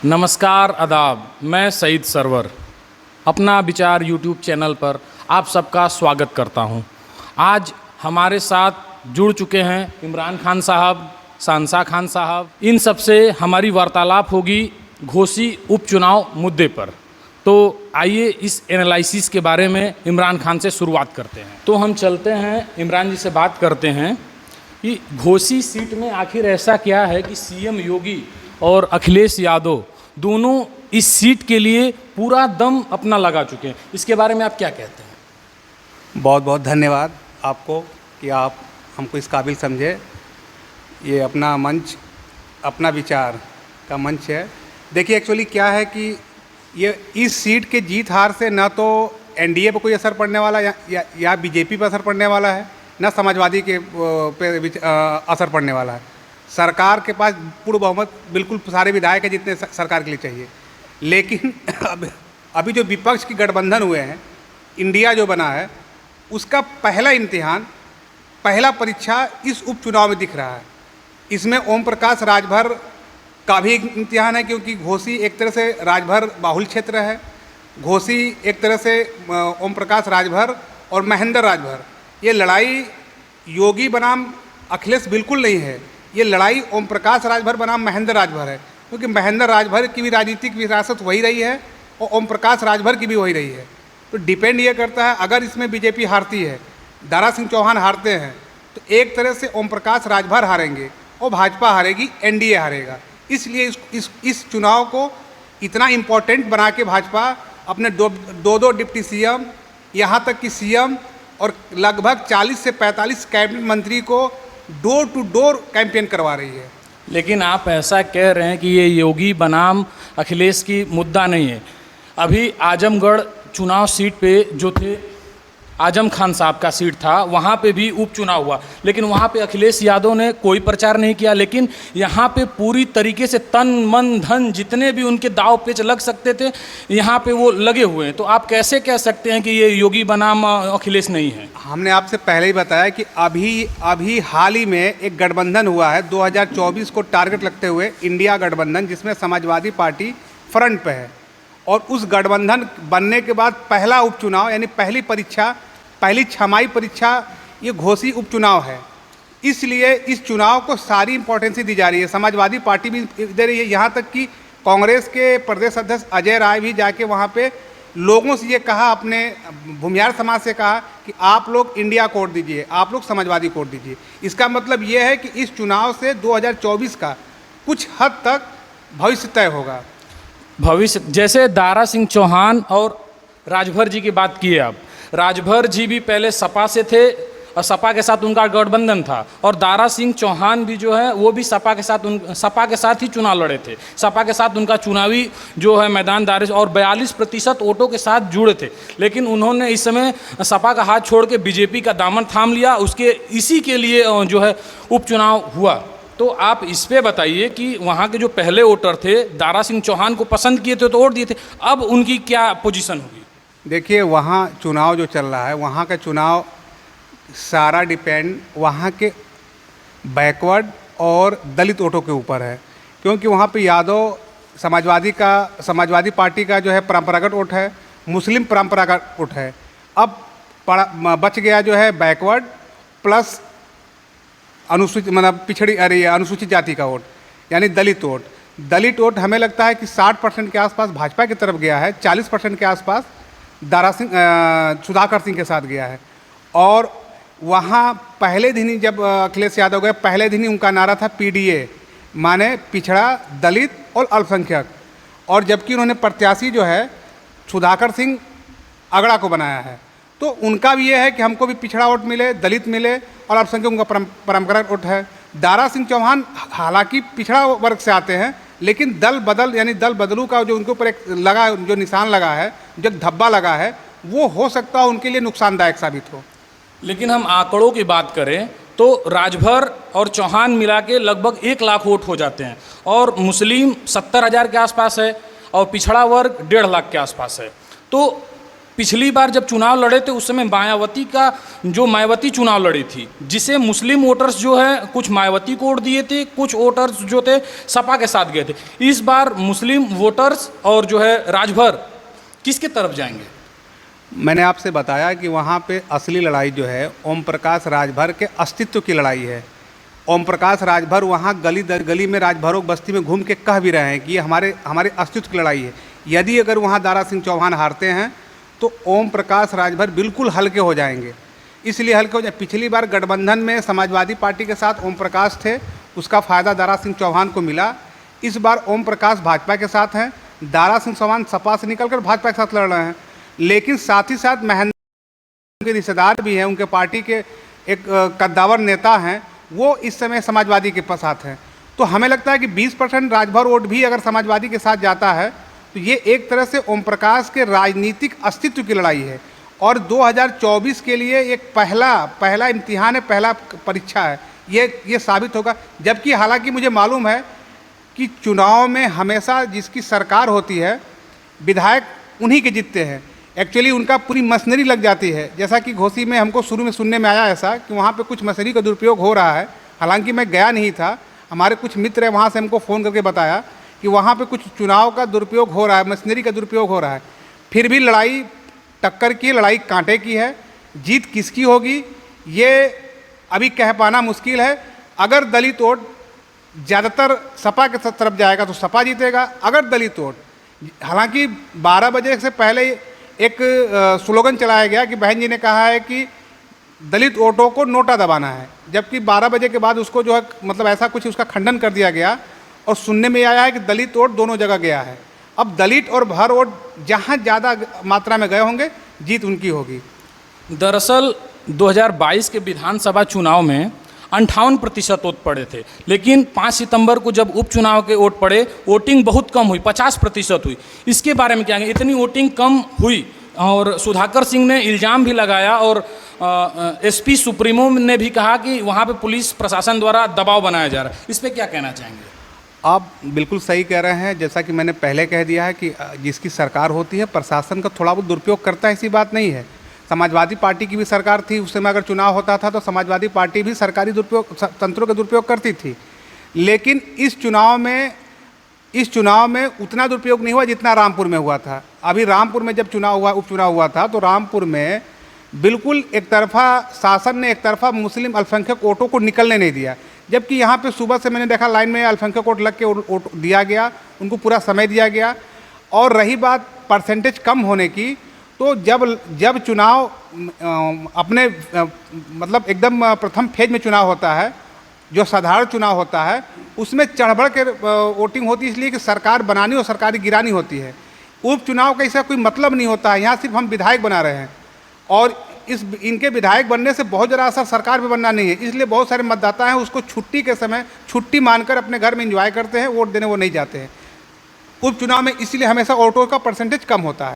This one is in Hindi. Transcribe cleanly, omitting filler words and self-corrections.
नमस्कार आदाब, मैं सईद सरवर अपना विचार यूट्यूब चैनल पर आप सबका स्वागत करता हूं। आज हमारे साथ जुड़ चुके हैं इमरान खान साहब, शहंशाह खान साहब। इन सब से हमारी वार्तालाप होगी घोसी उपचुनाव मुद्दे पर। तो आइए इस एनालिसिस के बारे में इमरान खान से शुरुआत करते हैं। तो हम चलते हैं इमरान जी से बात करते हैं कि घोसी सीट में आखिर ऐसा क्या है कि सीएम योगी और अखिलेश यादव दोनों इस सीट के लिए पूरा दम अपना लगा चुके हैं। इसके बारे में आप क्या कहते हैं? बहुत बहुत धन्यवाद आपको कि आप हमको इस काबिल समझे। ये अपना मंच, अपना विचार का मंच है। देखिए, एक्चुअली क्या है कि ये इस सीट के जीत हार से ना तो एनडीए पर कोई असर पड़ने वाला या बीजेपी पर असर पड़ने वाला है, ना समाजवादी के पे असर पड़ने वाला है। सरकार के पास पूर्ण बहुमत बिल्कुल सारे विधायक हैं जितने सरकार के लिए चाहिए। लेकिन अभी जो विपक्ष की गठबंधन हुए हैं, इंडिया जो बना है, उसका पहला इम्तिहान, पहला परीक्षा इस उपचुनाव में दिख रहा है। इसमें ओम प्रकाश राजभर का भी एक इम्तिहान है, क्योंकि घोसी एक तरह से राजभर बाहुल क्षेत्र है। घोसी एक तरह से ओम प्रकाश राजभर और महेंद्र राजभर, ये लड़ाई योगी बनाम अखिलेश बिल्कुल नहीं है। ये लड़ाई ओम प्रकाश राजभर बनाम महेंद्र राजभर है, क्योंकि महेंद्र राजभर की भी राजनीतिक विरासत वही रही है और ओम प्रकाश राजभर की भी वही रही है। तो डिपेंड ये करता है, अगर इसमें बीजेपी हारती है, दारा सिंह चौहान हारते हैं, तो एक तरह से ओम प्रकाश राजभर हारेंगे और भाजपा हारेगी, एनडीए हारेगा। इसलिए इस चुनाव को इतना इम्पोर्टेंट बना के भाजपा अपने दो डिप्टी सीएम, यहाँ तक कि सीएम और लगभग 40 से 45 कैबिनेट मंत्री को डोर टू डोर कैंपेन करवा रही है। लेकिन आप ऐसा कह रहे हैं कि ये योगी बनाम अखिलेश की मुद्दा नहीं है। अभी आजमगढ़ चुनाव सीट पे जो थे, आजम खान साहब का सीट था, वहाँ पे भी उपचुनाव हुआ, लेकिन वहाँ पे अखिलेश यादव ने कोई प्रचार नहीं किया। लेकिन यहाँ पे पूरी तरीके से तन मन धन जितने भी उनके दाव पेच लग सकते थे, यहाँ पे वो लगे हुए हैं। तो आप कैसे कह सकते हैं कि ये योगी बनाम अखिलेश नहीं है? हमने आपसे पहले ही बताया कि अभी हाल ही में एक गठबंधन हुआ है 2024 को टारगेट लगते हुए, इंडिया गठबंधन, जिसमें समाजवादी पार्टी फ्रंट पे है। और उस गठबंधन बनने के बाद पहला उपचुनाव, यानी पहली परीक्षा, पहली छमाही परीक्षा ये घोसी उपचुनाव है। इसलिए इस चुनाव को सारी इंपॉर्टेंसी दी जा रही है। समाजवादी पार्टी भी दे रही है, यहाँ तक कि कांग्रेस के प्रदेश अध्यक्ष अजय राय भी जाके वहाँ पे लोगों से ये कहा, अपने भूमिहार समाज से कहा कि आप लोग इंडिया कोड दीजिए, आप लोग समाजवादी कोड दीजिए। इसका मतलब ये है कि इस चुनाव से 2024 का कुछ हद तक भविष्य तय होगा। भविष्य, जैसे दारा सिंह चौहान और राजभर जी की बात की है आप, राजभर जी भी पहले सपा से थे और सपा के साथ उनका गठबंधन था, और दारा सिंह चौहान भी जो है वो भी सपा के साथ ही चुनाव लड़े थे। सपा के साथ उनका चुनावी जो है मैदान दारे और 42% वोटों के साथ जुड़े थे। लेकिन उन्होंने इस समय सपा का हाथ छोड़ के बीजेपी का दामन थाम लिया। उसके इसी के लिए जो है उपचुनाव हुआ। तो आप इस पे बताइए कि वहाँ के जो पहले वोटर थे, दारा सिंह चौहान को पसंद किए थे तो वोट दिए थे, अब उनकी क्या पोजीशन होगी? देखिए, वहाँ चुनाव जो चल रहा है, वहाँ का चुनाव सारा डिपेंड वहाँ के बैकवर्ड और दलित वोटों के ऊपर है। क्योंकि वहाँ पे यादव समाजवादी पार्टी का जो है परंपरागत वोट है, मुस्लिम परंपरागत वोट है। अब बच गया जो है बैकवर्ड प्लस अनुसूचित, मतलब अनुसूचित जाति का वोट, यानी दलित वोट। दलित वोट हमें लगता है कि 60% के आसपास भाजपा की तरफ गया है, 40% के आसपास सुधाकर सिंह के साथ गया है। और वहाँ पहले दिन ही जब अखिलेश यादव गए, पहले दिन ही उनका नारा था पीडीए, माने पिछड़ा, दलित और अल्पसंख्यक। और जबकि उन्होंने प्रत्याशी जो है सुधाकर सिंह अगड़ा को बनाया है, तो उनका भी ये है कि हमको भी पिछड़ा वोट मिले, दलित मिले और अल्पसंख्यक उनका परंपरागत वोट है। दारा सिंह चौहान हालांकि पिछड़ा वर्ग से आते हैं, लेकिन दल बदल, यानी दल बदलू का जो उनके ऊपर एक लगा, जो निशान लगा है, जो धब्बा लगा है, वो हो सकता है उनके लिए नुकसानदायक साबित हो। लेकिन हम आंकड़ों की बात करें तो राजभर और चौहान मिला के लगभग 1 लाख वोट हो जाते हैं, और मुस्लिम 70,000 के आसपास है और पिछड़ा वर्ग 1.5 लाख के आसपास है। तो पिछली बार जब चुनाव लड़े थे उस समय मायावती चुनाव लड़ी थी, जिसे मुस्लिम वोटर्स जो है कुछ मायावती को वोट दिए थे, कुछ वोटर्स जो थे सपा के साथ गए थे। इस बार मुस्लिम वोटर्स और जो है राजभर किसके तरफ जाएंगे? मैंने आपसे बताया कि वहाँ पे असली लड़ाई जो है ओम प्रकाश राजभर के अस्तित्व की लड़ाई है। ओम प्रकाश राजभर वहाँ गली दर गली में राजभरों बस्ती में घूम के कह भी रहे हैं कि ये हमारे अस्तित्व की लड़ाई है। यदि अगर वहाँ दारा सिंह चौहान हारते हैं तो ओम प्रकाश राजभर बिल्कुल हल्के हो जाएंगे। इसलिए हल्के हो जाए, पिछली बार गठबंधन में समाजवादी पार्टी के साथ ओम प्रकाश थे, उसका फ़ायदा दारा सिंह चौहान को मिला। इस बार ओम प्रकाश भाजपा के साथ हैं, दारा सिंह चौहान सपा से निकलकर भाजपा के साथ लड़ रहे हैं। लेकिन साथ ही साथ महेंद्र के रिश्तेदार भी हैं, उनके पार्टी के एक कद्दावर नेता हैं, वो इस समय समाजवादी के साथ हैं। तो हमें लगता है कि 20% राजभर वोट भी अगर समाजवादी के साथ जाता है तो ये एक तरह से ओम प्रकाश के राजनीतिक अस्तित्व की लड़ाई है और 2024 के लिए एक पहला इम्तिहान है, पहला परीक्षा है। ये साबित होगा। जबकि हालांकि मुझे मालूम है कि चुनाव में हमेशा जिसकी सरकार होती है विधायक उन्हीं के जीतते हैं। एक्चुअली उनका पूरी मशीनरी लग जाती है। जैसा कि घोसी में हमको शुरू में सुनने में आया ऐसा कि वहाँ पे कुछ मशीनरी का दुरुपयोग हो रहा है। हालांकि मैं गया नहीं था, हमारे कुछ मित्र हैं वहाँ से हमको फ़ोन करके बताया कि वहाँ पे कुछ चुनाव का दुरुपयोग हो रहा है, मशीनरी का दुरुपयोग हो रहा है। फिर भी लड़ाई टक्कर की, लड़ाई कांटे की है। जीत किसकी होगी ये अभी कह पाना मुश्किल है। अगर दलित वोट ज़्यादातर सपा के तरफ जाएगा तो सपा जीतेगा। अगर दलित वोट, हालांकि 12 बजे से पहले एक स्लोगन चलाया गया कि बहन जी ने कहा है कि दलित वोटों को नोटा दबाना है, जबकि 12 बजे के बाद उसको जो है मतलब ऐसा कुछ उसका खंडन कर दिया गया और सुनने में आया है कि दलित वोट दोनों जगह गया है। अब दलित और भर वोट जहाँ ज़्यादा मात्रा में गए होंगे जीत उनकी होगी। दरअसल 2022 के विधानसभा चुनाव में 58% वोट पड़े थे, लेकिन 5 सितंबर को जब उपचुनाव के वोट पड़े वोटिंग बहुत कम हुई, 50% हुई। इसके बारे में क्या है, इतनी वोटिंग कम हुई और सुधाकर सिंह ने इल्ज़ाम भी लगाया और एसपी सुप्रीमो ने भी कहा कि वहाँ पे पुलिस प्रशासन द्वारा दबाव बनाया जा रहा है। इस पर क्या कहना चाहेंगे? आप बिल्कुल सही कह रहे हैं। जैसा कि मैंने पहले कह दिया है कि जिसकी सरकार होती है प्रशासन का थोड़ा बहुत दुरुपयोग करता है, ऐसी बात नहीं है। समाजवादी पार्टी की भी सरकार थी, उस समय अगर चुनाव होता था तो समाजवादी पार्टी भी सरकारी दुरुपयोग तंत्रों का दुरुपयोग करती थी। लेकिन इस चुनाव में उतना दुरुपयोग नहीं हुआ जितना रामपुर में हुआ था। अभी रामपुर में जब उपचुनाव हुआ था तो रामपुर में बिल्कुल एक तरफा शासन ने एक तरफा मुस्लिम अल्पसंख्यक वोटों को निकलने नहीं दिया, जबकि यहाँ पे सुबह से मैंने देखा लाइन में अल्पसंख्यक वोट लग के वोट दिया गया, उनको पूरा समय दिया गया। और रही बात परसेंटेज कम होने की, तो जब चुनाव अपने मतलब एकदम प्रथम फेज में चुनाव होता है, जो साधारण चुनाव होता है, उसमें चढ़-बढ़ के वोटिंग होती है, इसलिए कि सरकार बनानी और सरकारी गिरानी होती है। उपचुनाव का इसका कोई मतलब नहीं होता है। यहाँ सिर्फ हम विधायक बना रहे हैं और इनके विधायक बनने से बहुत ज़्यादा असर सरकार पे बनना नहीं है। इसलिए बहुत सारे मतदाता हैं उसको छुट्टी के समय छुट्टी मानकर अपने घर में एंजॉय करते हैं, वोट देने वो नहीं जाते हैं। उपचुनाव में इसलिए हमेशा वोटों का परसेंटेज कम होता है।